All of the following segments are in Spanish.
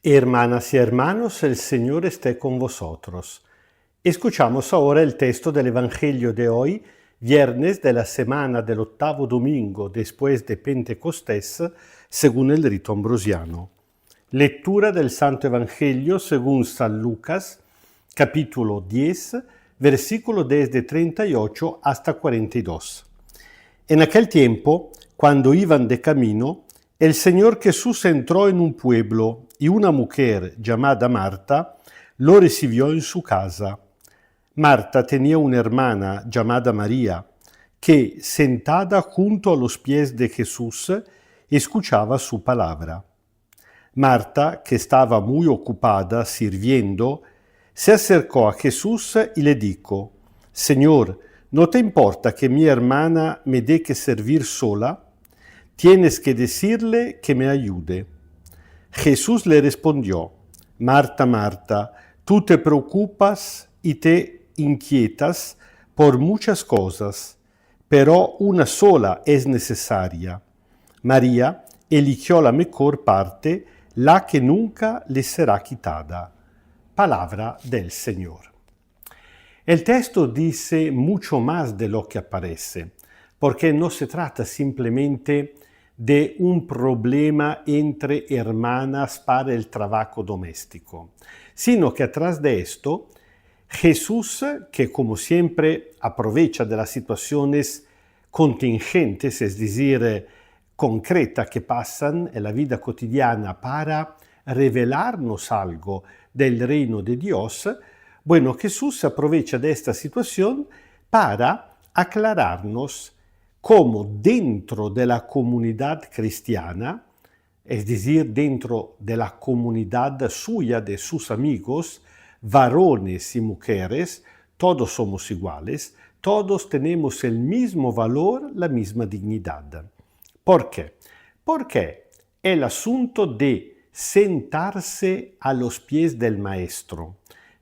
Hermanas y hermanos, el Señor esté con vosotros. Escuchamos ahora el texto del Evangelio de hoy, viernes de la semana del octavo domingo después de Pentecostés, según el rito ambrosiano. Lectura del Santo Evangelio según San Lucas, capítulo 10, versículo desde 38 hasta 42. En aquel tiempo, cuando iban de camino, el Señor Jesús entró en un pueblo y una mujer llamada Marta lo recibió en su casa. Marta tenía una hermana llamada María, que, sentada junto a los pies de Jesús, escuchaba su palabra. Marta, que estaba muy ocupada sirviendo, se acercó a Jesús y le dijo: Señor, ¿no te importa que mi hermana me dé que servir sola? Tienes que decirle que me ayude. Jesús le respondió: Marta, Marta, tú te preocupas y te inquietas por muchas cosas, pero una sola es necesaria. María eligió la mejor parte, la que nunca le será quitada. Palabra del Señor. El texto dice mucho más de lo que aparece, porque no se trata simplemente de un problema entre hermanas para el trabajo doméstico, sino que atrás de esto, Jesús, que como siempre aprovecha de las situaciones contingentes, es decir, concretas que pasan en la vida cotidiana para revelarnos algo del reino de Dios, bueno, Jesús aprovecha de esta situación para aclararnos cómo dentro de la comunidad cristiana, es decir, dentro de la comunidad suya, de sus amigos, varones y mujeres, todos somos iguales, todos tenemos el mismo valor, la misma dignidad. ¿Por qué? Porque el asunto de sentarse a los pies del maestro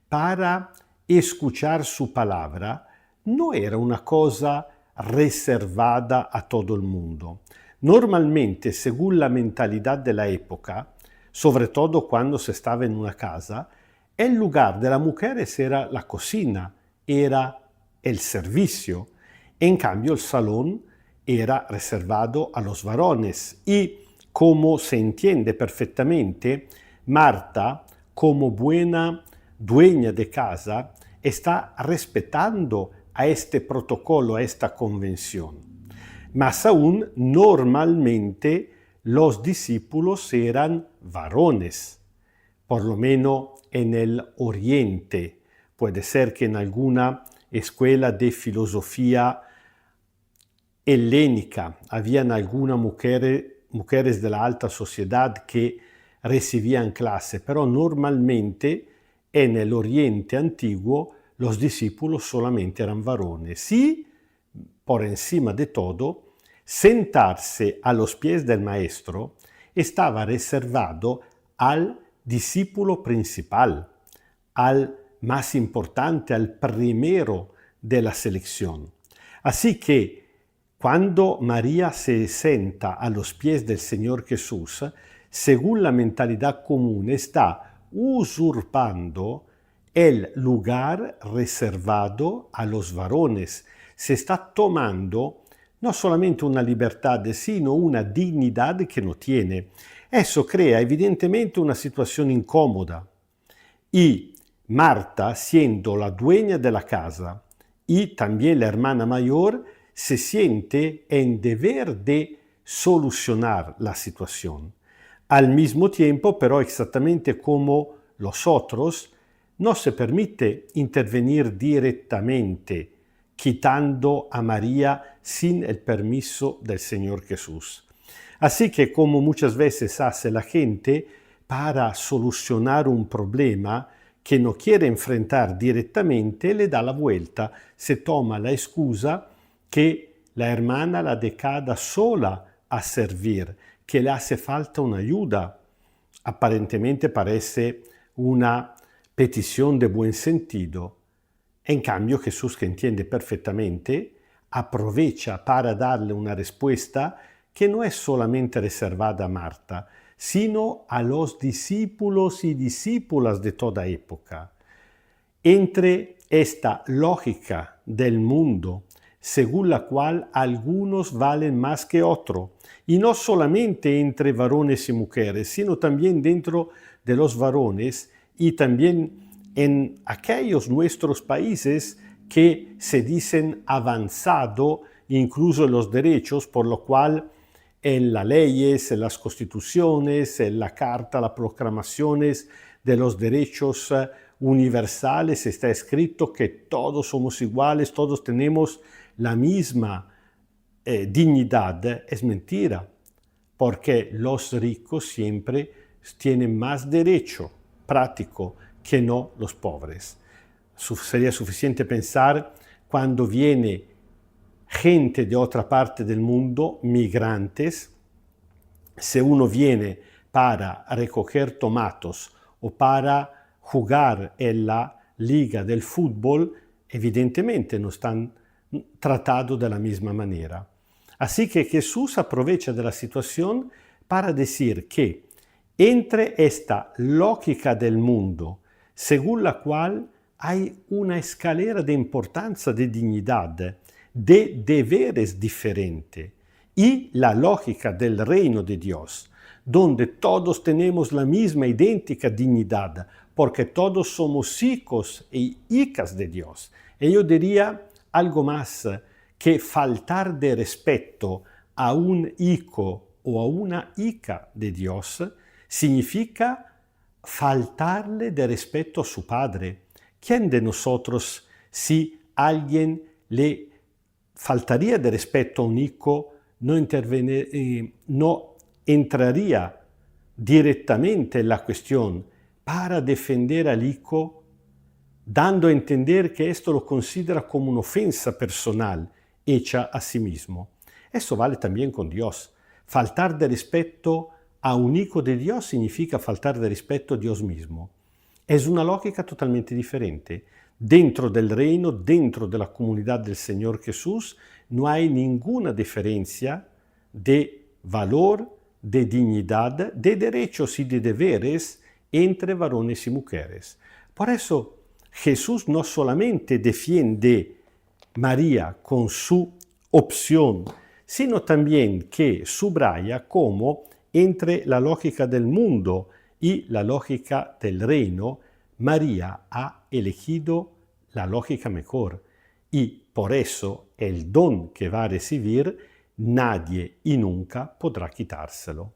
para escuchar su palabra no era una cosa reservada a todo el mundo. Normalmente, según la mentalidad de la época, sobre todo cuando se estaba en una casa, el lugar de las mujeres era la cocina, era el servicio. En cambio, el salón era reservado a los varones y, como se entiende perfectamente, Marta, como buena dueña de casa, está respetando a este protocolo, a esta convención. Más aún, normalmente los discípulos eran varones, por lo menos en el Oriente. Puede ser que en alguna escuela de filosofía helénica habían algunas mujeres de la alta sociedad que recibían clase, pero normalmente en el Oriente antiguo los discípulos solamente eran varones. Y, por encima de todo, sentarse a los pies del maestro estaba reservado al discípulo principal, al más importante, al primero de la selección. Así que cuando María se sienta a los pies del Señor Jesús, según la mentalidad común, está usurpando el lugar reservado a los varones. Se está tomando no solamente una libertad, sino una dignidad que no tiene. Eso crea evidentemente una situación incómoda. Y Marta, siendo la dueña de la casa y también la hermana mayor, se siente en deber de solucionar la situación. Al mismo tiempo, pero exactamente como los otros, no se permite intervenir directamente, quitando a María sin el permiso del Señor Jesús. Así que, como muchas veces hace la gente para solucionar un problema que no quiere enfrentar directamente, le da la vuelta, se toma la excusa que la hermana la dejada sola a servir, que le hace falta una ayuda. Aparentemente parece una petición de buen sentido. En cambio, Jesús, que entiende perfectamente, aprovecha para darle una respuesta que no es solamente reservada a Marta, sino a los discípulos y discípulas de toda época. Entre esta lógica del mundo, según la cual algunos valen más que otros, y no solamente entre varones y mujeres, sino también dentro de los varones y también en aquellos nuestros países que se dicen avanzado incluso en los derechos, por lo cual en las leyes, en las constituciones, en la carta, las proclamaciones de los derechos universales está escrito que todos somos iguales, todos tenemos la misma dignidad. Es mentira, porque los ricos siempre tienen más derecho práctico que no los pobres. Sería suficiente pensar cuando viene gente de otra parte del mundo, migrantes. Si uno viene para recoger tomatos o para jugar en la liga del fútbol, evidentemente no están tratados de la misma manera. Así que Jesús aprovecha de la situación para decir que entre esta lógica del mundo, según la cual hay una escalera de importancia, de dignidad, de deberes diferentes, y la lógica del reino de Dios, donde todos tenemos la misma idéntica dignidad, porque todos somos hijos e hijas de Dios. Y yo diría algo más, que faltar de respeto a un hijo o a una hija de Dios significa faltarle de respeto a su padre. ¿Quién de nosotros, si alguien le faltaría de respeto a un hijo, no entraría directamente en la cuestión para defender al hijo, dando a entender que esto lo considera como una ofensa personal hecha a sí mismo? Eso vale también con Dios. Faltar de respeto a un hijo de Dios significa faltar de respeto a Dios mismo. Es una lógica totalmente diferente. Dentro del reino, dentro de la comunidad del Señor Jesús, no hay ninguna diferencia de valor, de dignidad, de derechos y de deberes entre varones y mujeres. Por eso, Jesús no solamente defiende María con su opción, sino también que subraya cómo entre la lógica del mundo y la lógica del reino, María ha elegido la lógica mejor, y por eso el don que va a recibir nadie y nunca podrá quitárselo.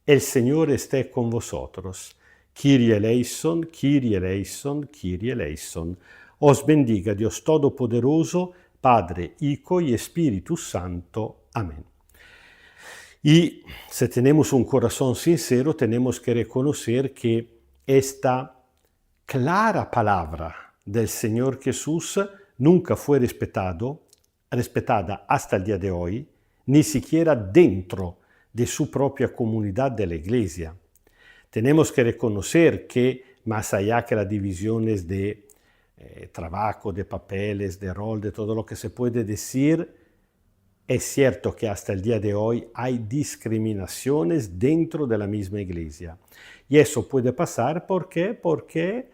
El Señor esté con vosotros. Kyrie eleison, Kyrie eleison, Kyrie eleison. Os bendiga Dios Todopoderoso, Padre, Hijo y Espíritu Santo. Amén. Y si tenemos un corazón sincero, tenemos que reconocer que esta clara palabra del Señor Jesús nunca fue respetada hasta el día de hoy, ni siquiera dentro de su propia comunidad de la Iglesia. Tenemos que reconocer que, más allá que las divisiones de trabajo, de papeles, de rol, de todo lo que se puede decir, es cierto que hasta el día de hoy hay discriminaciones dentro de la misma Iglesia. Y eso puede pasar porque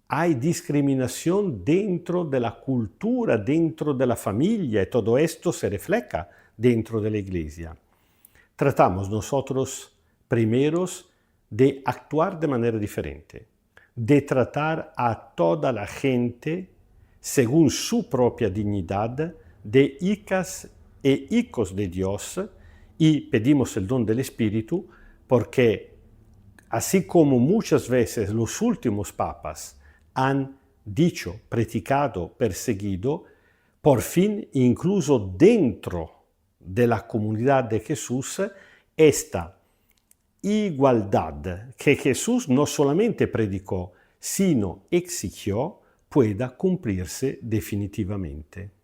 hay discriminación dentro de la cultura, dentro de la familia, y todo esto se refleja dentro de la Iglesia. Tratamos nosotros primeros de actuar de manera diferente, de tratar a toda la gente según su propia dignidad, de hijas e hijos de Dios, y pedimos el don del Espíritu porque, así como muchas veces los últimos papas han dicho, predicado, perseguido, por fin, incluso dentro de la comunidad de Jesús, esta igualdad que Jesús no solamente predicó, sino exigió, pueda cumplirse definitivamente.